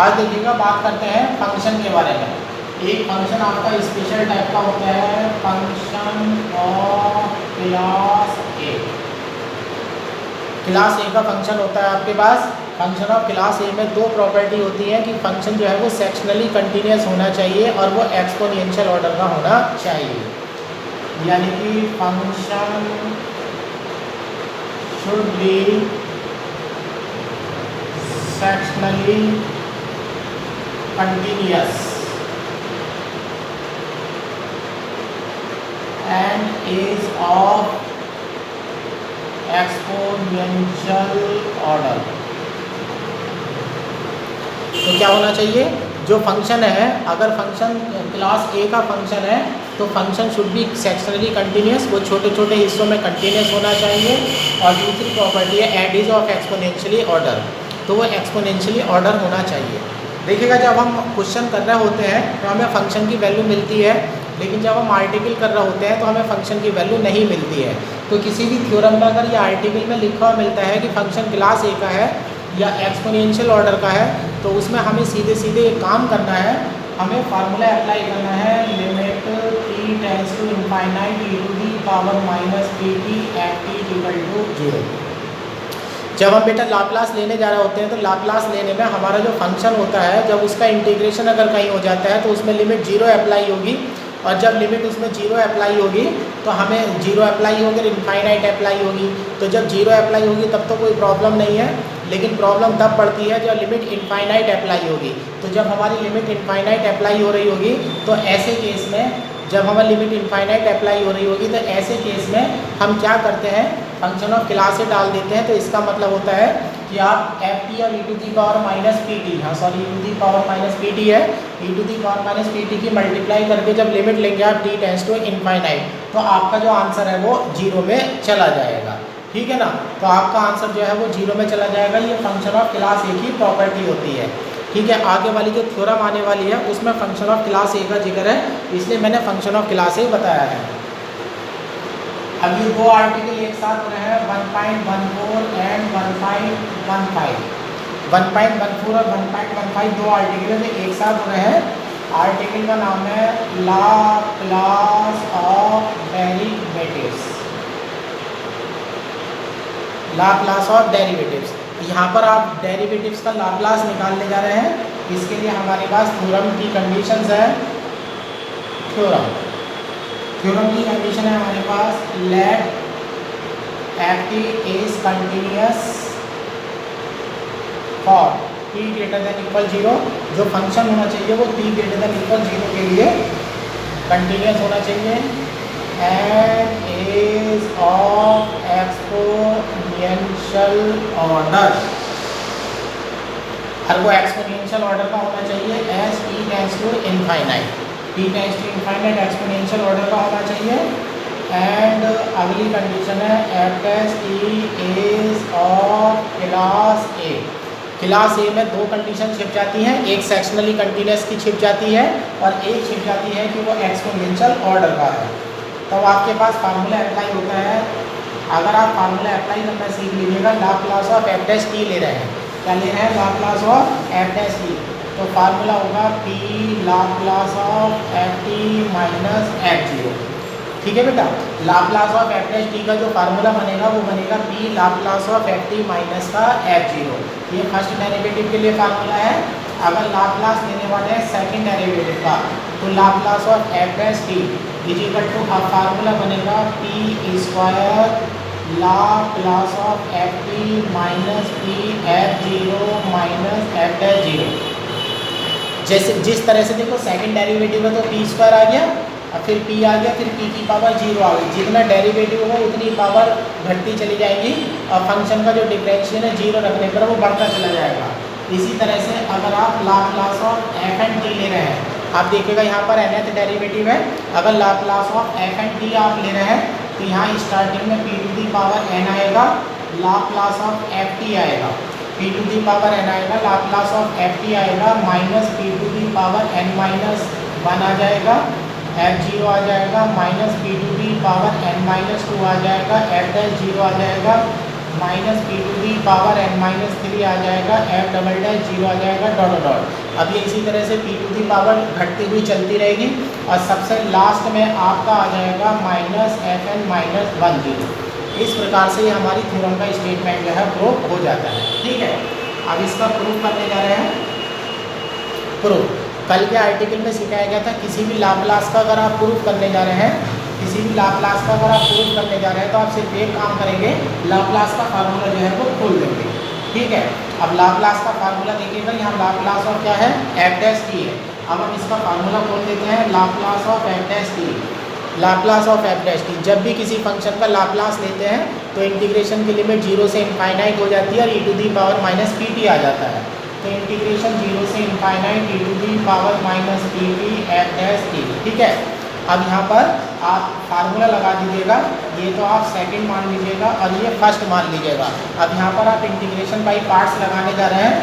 आज देखिएगा बात करते हैं फंक्शन के बारे में। एक फंक्शन आपका स्पेशल टाइप का होता है, function of class A. Class ए का फंक्शन होता है आपके पास। फंक्शन ऑफ क्लास ए में दो प्रॉपर्टी होती है कि फंक्शन जो है वो सेक्शनली कंटिन्यूस होना चाहिए और वो एक्सपोनेंशियल ऑर्डर का होना चाहिए। यानी कि function should be sectionally continuous and is of exponential order। तो क्या होना चाहिए, जो फंक्शन है, अगर फंक्शन क्लास ए का फंक्शन है तो function should be sectionally continuous, वो छोटे छोटे हिस्सों में कंटिन्यूस होना चाहिए। और दूसरी प्रॉपर्टी है and is of exponentially order, तो वो एक्सपोनेंशियली ऑर्डर होना चाहिए। देखिएगा जब हम क्वेश्चन कर रहे होते हैं तो हमें फंक्शन की वैल्यू मिलती है, लेकिन जब हम आर्टिकल कर रहे होते हैं तो हमें फंक्शन की वैल्यू नहीं मिलती है। तो किसी भी थ्योरम में अगर ये आर्टिकल में लिखा हुआ मिलता है कि फंक्शन क्लास ए का है या एक्सपोनेंशियल ऑर्डर का है, तो उसमें हमें सीधे सीधे एक काम करना है, हमें फार्मूला अप्लाई करना है, limit t tends to infinite e to the power minus pt at t equal to 0। जब हम बेटा लाप्लास लेने जा रहे होते हैं तो लाप्लास लेने में हमारा जो फंक्शन होता है, जब उसका इंटीग्रेशन अगर कहीं हो जाता है तो उसमें लिमिट 0 अप्लाई होगी, और जब लिमिट उसमें 0 अप्लाई होगी तो हमें 0 अप्लाई होगी, इनफाइनाइट अप्लाई होगी। तो जब 0 अप्लाई होगी तब तो कोई प्रॉब्लम नहीं है, लेकिन प्रॉब्लम तब पड़ती है जब लिमिट इनफाइनाइट अप्लाई होगी। तो जब हमारी लिमिट इनफाइनाइट अप्लाई हो रही होगी तो ऐसे केस में, जब हमारी लिमिट इनफाइनाइट अप्लाई हो रही होगी तो ऐसे केस में हम क्या करते हैं, फंक्शन ऑफ क्लास से डाल देते हैं। तो इसका मतलब होता है कि आप एफ टी और e to the power minus P t, हाँ sorry e to the power minus P t है, e to the power minus P t की मल्टीप्लाई करके जब लिमिट लेंगे आप टी टेंस टू इनफाइनाइट, तो आपका जो आंसर है वो 0 में चला जाएगा। ठीक है ना, तो आपका आंसर जो है वो 0 में चला जाएगा। ये फंक्शन ऑफ क्लास ए की प्रॉपर्टी होती है। ठीक है, आगे वाली जो थ्योरम आने वाली है उसमें फंक्शन ऑफ क्लास ए का जिक्र है, इसलिए मैंने फंक्शन ऑफ क्लास ए बताया है। अब ये दो आर्टिकल एक साथ हो रहे हैं, 1.14 एंड 1.15। 1.14 और 1.15 दो आर्टिकल एक साथ हो रहे हैं। आर्टिकल का नाम है Laplace of derivatives. Laplace of derivatives, यहाँ पर आप डेरिवेटिव्स का लाप्लास निकालने जा रहे हैं। इसके लिए हमारे पास थ्योरम की कंडीशंस है। थ्योरम की कंडीशन है हमारे पास, let f T is continuous for t greater than equal 0। जो फंक्शन होना चाहिए वो t ग्रेटर देन इक्वल 0 के लिए कंटिन्यूअस होना चाहिए, and is of exponential order, और वो एक्सपोनेंशियल ऑर्डर का होना चाहिए as t tends to infinite. t tends to infinite exponential order का होना चाहिए। एंड अगली कंडीशन है F dash T is of class A. Class A में दो कंडीशन छिप जाती हैं, एक सेक्शनली कंटिन्यूस की छिप जाती है और एक छिप जाती है कि वो एक्सपोनेंशियल ऑर्डर का है। तो आपके पास फार्मूला अप्लाई होता है। अगर आप फार्मूला अप्लाई करना सीख लीजिएगा, Laplace of F dash T ले रहे हैं, क्या ले रहे हैं, Laplace of F dash T, तो फार्मूला होगा p Laplace of F T minus F zero. ठीक है बेटा, Laplace of F dash T का जो फार्मूला बनेगा वो बनेगा p Laplace of F T minus का एफ जीरो। ये फर्स्ट डेरिवेटिव के लिए फार्मूला है। अगर लाप्लास लेने वाले हैं सेकंड डेरिवेटिव का, तो Laplace of F dash T is equal to, अब फार्मूला बनेगा p square Laplace of F T minus P F zero minus F dash zero. जैसे जिस तरह से देखो सेकंड डेरिवेटिव है तो पी स्क्वायर आ गया, और फिर p आ गया, फिर p की पावर 0 आ गई। जितना डेरिवेटिव होगा उतनी पावर घटती चली जाएगी, और फंक्शन का जो डिफरेंशियल है 0 रखने पर वो बढ़ता चला जाएगा। इसी तरह से अगर आप Laplace of F and T ले रहे हैं, आप देखिएगा यहाँ पर nth डेरिवेटिव है, अगर Laplace of F and T आप ले रहे हैं तो यहाँ स्टार्टिंग में p to the power n आएगा, लाप्लास ऑफ एफ टी आएगा, p to the power n आएगा, लाप्लास ऑफ एफ टी आएगा, minus p to the power n minus 1 आ जाएगा, एफ जीरो आ जाएगा, minus p to the power n minus 2 आ जाएगा, एफ डैश जीरो आ जाएगा, minus P to the power N minus 3 आ जाएगा, एफ डबल डैश 0 आ जाएगा, डॉट डॉट। अब ये इसी तरह से पी टू दी पावर घटती हुई चलती रहेगी और सबसे लास्ट में आपका आ जाएगा माइनस एफ एन माइनस 1 0। इस प्रकार से ये हमारी थ्योरम का स्टेटमेंट जो है प्रूफ हो जाता है। ठीक है, अब इसका प्रूफ करने जा रहे हैं। प्रूफ कल के आर्टिकल में सिखाया गया था, किसी भी लाप्लास का अगर आप प्रूफ करने जा रहे हैं, किसी भी लाप्लास का अगर आप प्रूफ करने जा रहे हैं तो आप सिर्फ एक काम करेंगे, लाप्लास का फार्मूला जो है वो खोल देंगे। ठीक है, अब लाप्लास का फार्मूला देखिएगा, यहाँ लाप्लास ऑफ क्या है, एफ डैश टी है। अब हम इसका फार्मूला खोल देते हैं, Laplace of F dash T. Laplace of F dash T, जब भी किसी फंक्शन का लाप्लास लेते हैं तो इंटीग्रेशन की लिमिट 0 से इनफाइनाइट हो जाती है और e to the power minus P t आ जाता है। तो इंटीग्रेशन 0 से infinite E to the power minus P T f dash t. ठीक है, अब यहाँ पर आप फार्मूला लगा दीजिएगा, ये तो आप सेकंड मान लीजिएगा और ये फर्स्ट मान लीजिएगा। अब यहाँ पर आप इंटीग्रेशन बाई पार्ट्स लगाने जा रहे हैं।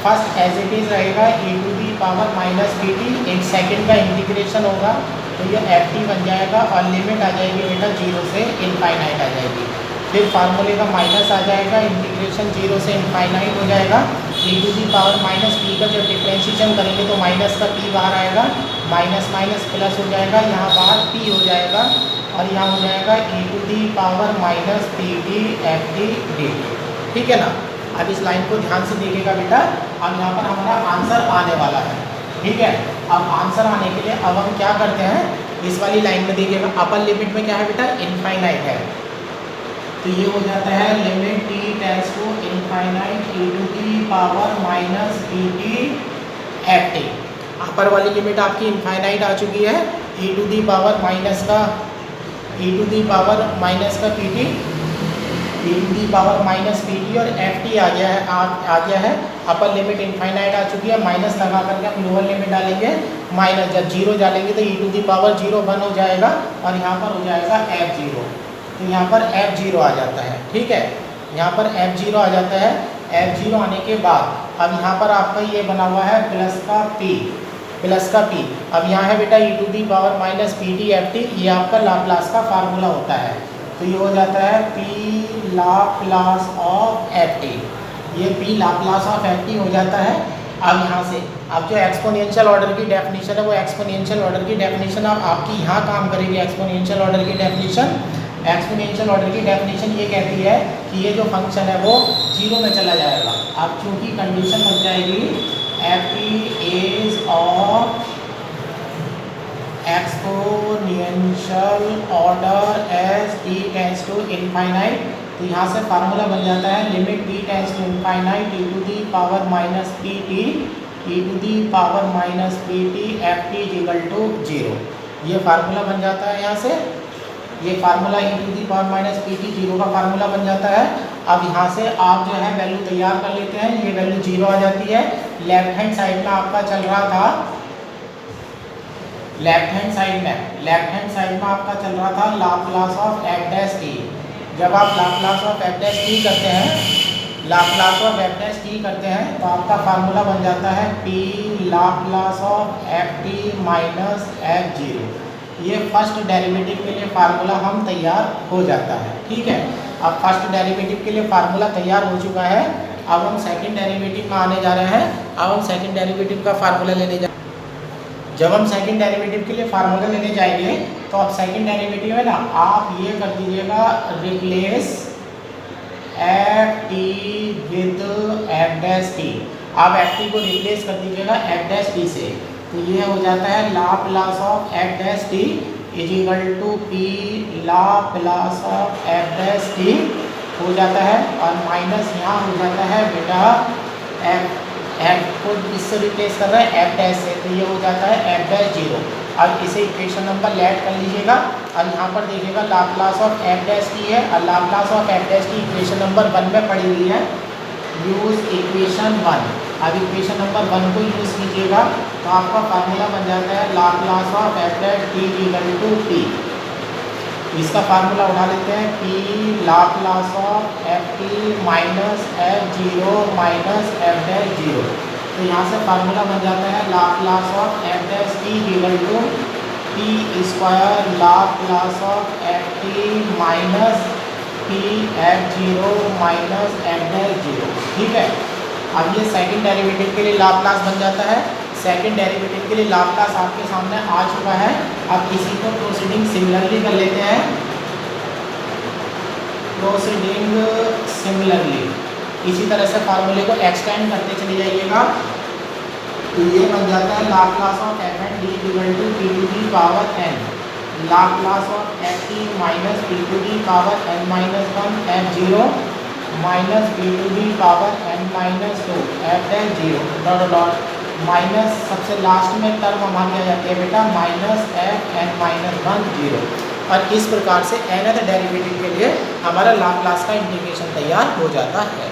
फर्स्ट एज इट इज़ रहेगा e to the power minus P t, एक सेकेंड का इंटीग्रेशन होगा तो ये एफ टी बन जाएगा और लिमिट आ जाएगी बेटा 0 से इनफाइनाइट आ जाएगी। फिर फार्मूले का माइनस आ जाएगा, इंटीग्रेशन 0 से इनफाइनाइट हो जाएगा। E to the power minus p का जब डिफ्रेंशिएशन करेंगे तो माइनस का पी बाहर आएगा, माइनस माइनस प्लस हो जाएगा, यहाँ बाहर पी हो जाएगा और यहाँ हो जाएगा e to the power minus p d f d d. ठीक है ना, अब इस लाइन को ध्यान से देखिएगा बेटा। अब यहाँ पर हमारा आंसर आने वाला है। ठीक है, अब आंसर आने के लिए अब हम क्या करते हैं, इस वाली लाइन में देखिएगा, अपर लिमिट में क्या है बेटा, इनफाइनाइट है, तो ये हो जाता है limit T tends to infinite E to the power minus P T F t. Upper वाली लिमिट आपकी इनफाइनाइट आ चुकी है, e to the power minus का p T, E to the power minus P t और f t आ गया है। अपर लिमिट इनफाइनाइट आ चुकी है, माइनस लगा करके हम लोअर लिमिट डालेंगे, माइनस जब 0 डालेंगे तो ई टू दी पावर 0 1 हो जाएगा और यहाँ पर हो जाएगा एफ 0, तो यहाँ पर एफ 0 आ जाता है। ठीक है, यहाँ पर एफ 0 आ जाता है। एफ 0 आने के बाद अब यहाँ पर आपका ये बना हुआ है प्लस का पी। अब यहाँ है बेटा e to the power minus P T F t, ये आपका लाप्लास का फार्मूला होता है, तो ये हो जाता है p Laplace of F t, ये p Laplace of F t हो जाता है। अब यहाँ से अब जो एक्सपोनेंशियल ऑर्डर की डेफिनेशन है वो एक्सपोनेंशियल ऑर्डर की डेफिनेशन अब आपकी यहाँ काम करेगी। एक्सपोनेंशियल ऑर्डर की डेफिनेशन ये कहती है कि ये जो फंक्शन है वो 0 में चला जाएगा। अब चूँकि कंडीशन बन जाएगी F T is of exponential order as T tends to infinite, तो यहाँ से फार्मूला बन जाता है limit T tends to infinite E to the power minus P T E to the power minus P T F T is equal to 0। ये formula बन जाता है, यहाँ से ये formula E to the power minus P T 0 का formula बन जाता है। अब यहाँ से आप जो है वैल्यू तैयार कर लेते हैं, ये वैल्यू 0 आ जाती है। लेफ्ट हैंड साइड में आपका चल रहा था, लेफ्ट हैंड साइड में आपका चल रहा था Laplace of F dash T. जब आप Laplace of F dash T करते हैं तो आपका फार्मूला बन जाता है p Laplace of F T minus F 0। ये फर्स्ट डेरिवेटिव के लिए फार्मूला हम तैयार हो जाता है। ठीक है, अब फर्स्ट डेरिवेटिव के लिए फार्मूला तैयार हो चुका है। अब हम सेकंड डेरिवेटिव में आने जा रहे हैं। अब हम सेकंड डेरिवेटिव का फार्मूला लेने जा जब हम सेकंड डेरिवेटिव के लिए फार्मूला लेने जाएंगे तो अब सेकंड डेरिवेटिव है ना, आप ये कर दीजिएगा replace F T with F dash T. आप एफ टी को रिप्लेस कर दीजिएगा एफ डैश टी से, तो ये हो जाता है Laplace of F dash T is equal to P Laplace of F dash T हो जाता है और माइनस यहाँ हो जाता है बेटा एफ को इससे रिप्लेस कर रहा है एफ डैश से, तो ये हो जाता है एफ डैश 0। अब इसे इक्वेशन नंबर लेट कर लीजिएगा और यहाँ पर देखिएगा Laplace of F dash T है और Laplace of F dash T equation number 1 में पड़ी हुई है। Use equation 1। अब इक्वेशन नंबर 1 को यूज़ कीजिएगा तो आपका फार्मूला बन जाता है Laplace of F dash T equal to P. इसका फार्मूला उठा लेते हैं P Laplace of F T minus F 0 minus F dash 0। तो यहाँ से फार्मूला बन जाता है Laplace of F dash T equal to P square Laplace of F T minus T F zero minus F dash zero. ठीक है, अब ये सेकंड डेरिवेटिव के लिए लाप्लास बन जाता है। सेकंड डेरिवेटिव के लिए लाप्लास आपके सामने आ चुका है। अब इसी को प्रोसीडिंग सिमिलरली कर लेते हैं। प्रोसीडिंग सिमिलरली इसी तरह से फार्मूले को एक्सटेंड करते चले जाइएगा। तो ये बन जाता है Laplace of F N D equal to P to the power N, Laplace of F T minus P to the power N minus one F zero minus P to the power N minus two F dash zero dot dot minus सबसे last में term हमारी आ जाती है बेटा minus F N minus one zero. और इस प्रकार से nth डेरिवेटिव के लिए हमारा लाप्लास का इंटीग्रेशन तैयार हो जाता है।